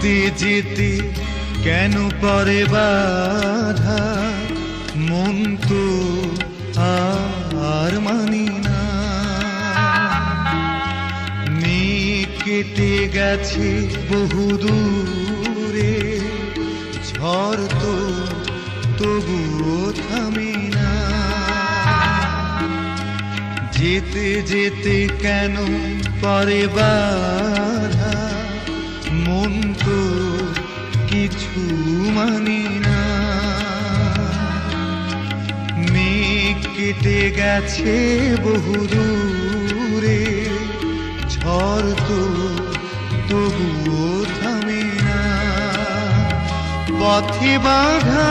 যেতে যেতে কেন পরে বাধা, মন তো আর মানি না। মেঘ কেটে গেছে বহু দূরে, ঝড় তো তবুও থামে না। যেতে যেতে কেন পরে বাধা, মন তো কিছু মানি না। মেঘ কেটে গেছে বহু দূরে, ঝড় তো তবুও থামে না। পথে বাধা